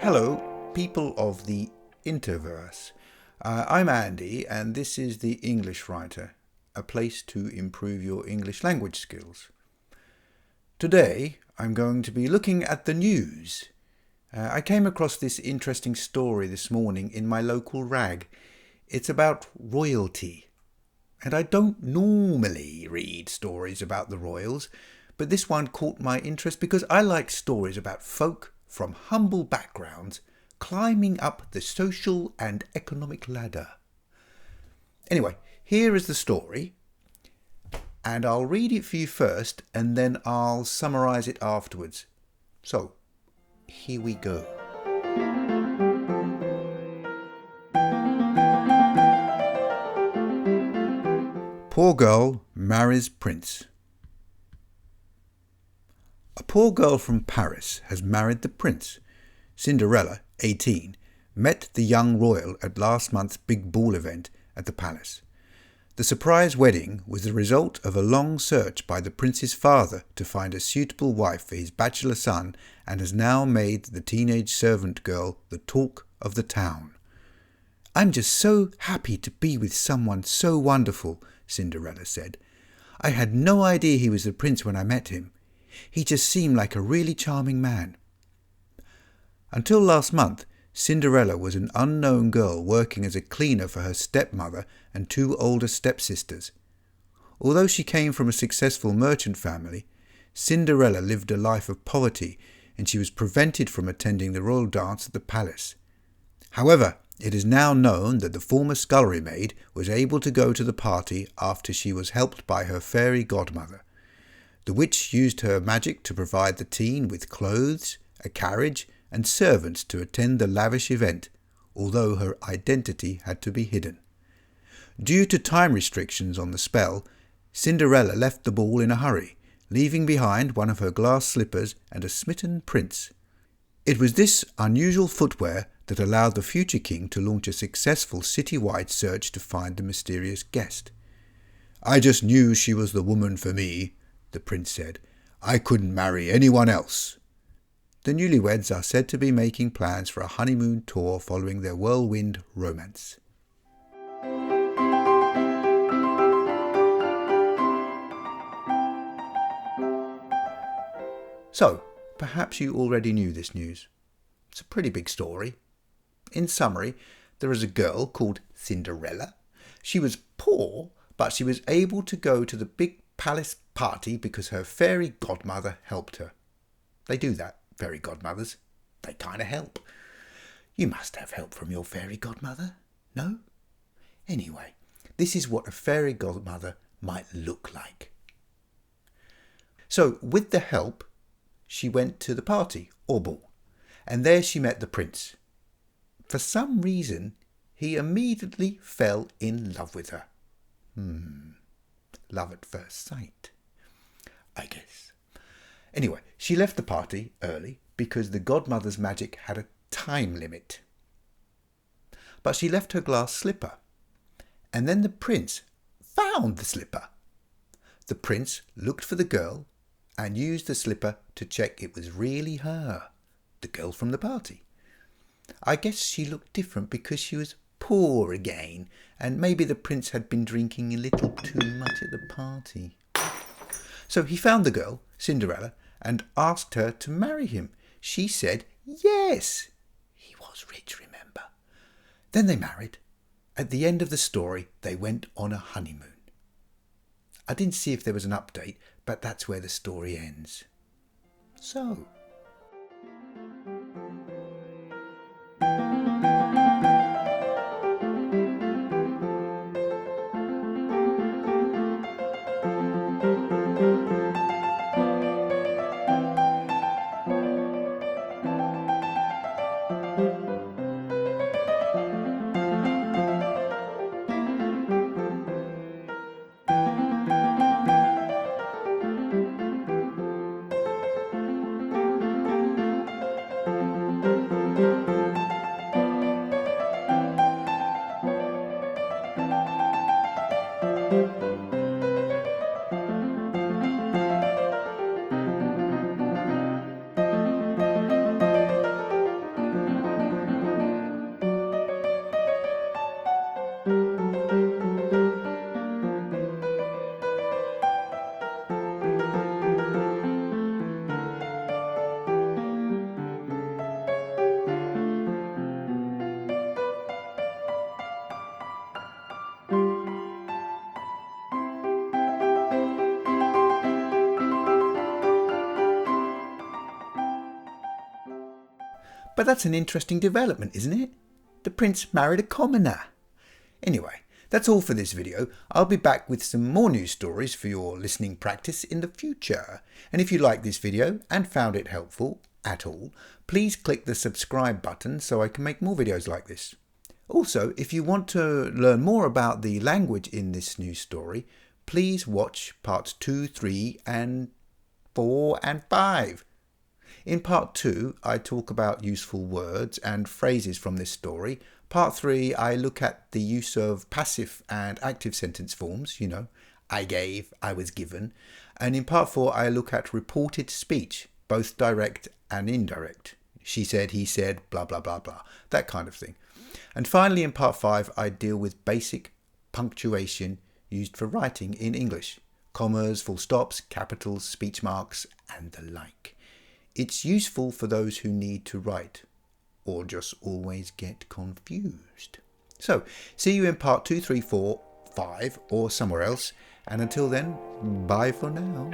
Hello, people of the Interverse. I'm Andy, and this is The English Writer, a place to improve your English language skills. Today, I'm going to be looking at the news. I came across this interesting story this morning in my local rag. It's about royalty. And I don't normally read stories about the royals, but this one caught my interest because I like stories about folk from humble backgrounds climbing up the social and economic ladder. Anyway, here is the story, and I'll read it for you first and then I'll summarise it afterwards. So, here we go. Poor girl marries prince. A poor girl from Paris has married the prince. Cinderella, 18, met the young royal at last month's big ball event at the palace. The surprise wedding was the result of a long search by the prince's father to find a suitable wife for his bachelor son, and has now made the teenage servant girl the talk of the town. "I'm just so happy to be with someone so wonderful," Cinderella said. "I had no idea he was the prince when I met him. He just seemed like a really charming man." Until last month, Cinderella was an unknown girl working as a cleaner for her stepmother and two older stepsisters. Although she came from a successful merchant family, Cinderella lived a life of poverty, and she was prevented from attending the royal dance at the palace. However, it is now known that the former scullery maid was able to go to the party after she was helped by her fairy godmother. The witch used her magic to provide the teen with clothes, a carriage, and servants to attend the lavish event, although her identity had to be hidden. Due to time restrictions on the spell, Cinderella left the ball in a hurry, leaving behind one of her glass slippers and a smitten prince. It was this unusual footwear that allowed the future king to launch a successful city-wide search to find the mysterious guest. "I just knew she was the woman for me," the prince said. "I couldn't marry anyone else." The newlyweds are said to be making plans for a honeymoon tour following their whirlwind romance. So, perhaps you already knew this news. It's a pretty big story. In summary, there is a girl called Cinderella. She was poor, but she was able to go to the big palace party because her fairy godmother helped her. They do that, fairy godmothers. They kind of help. You must have help from your fairy godmother, no? Anyway, this is what a fairy godmother might look like. So, with the help, she went to the party, or ball, and there she met the prince. For some reason, he immediately fell in love with her. Love at first sight, I guess. Anyway, she left the party early because the godmother's magic had a time limit. But she left her glass slipper, and then the prince found the slipper. The prince looked for the girl and used the slipper to check it was really her, the girl from the party. I guess she looked different because she was poor again, and maybe the prince had been drinking a little too much at the party. So he found the girl, Cinderella, and asked her to marry him. She said yes. He was rich, remember. Then they married. At the end of the story, they went on a honeymoon. I didn't see if there was an update, but that's where the story ends. So, But that's an interesting development, isn't it? The prince married a commoner. Anyway, that's all for this video. I'll be back with some more news stories for your listening practice in the future. And if you liked this video and found it helpful at all, please click the subscribe button so I can make more videos like this. Also, if you want to learn more about the language in this news story, please watch parts 2, 3 and 4 and 5. In part 2, I talk about useful words and phrases from this story. Part 3, I look at the use of passive and active sentence forms, I gave, I was given. And in part 4, I look at reported speech, both direct and indirect. She said, he said, blah, blah, blah, blah, that kind of thing. And finally, in part 5, I deal with basic punctuation used for writing in English. Commas, full stops, capitals, speech marks, and the like. It's useful for those who need to write or just always get confused. So, see you in part 2, 3, 4, 5 or somewhere else. And until then, bye for now.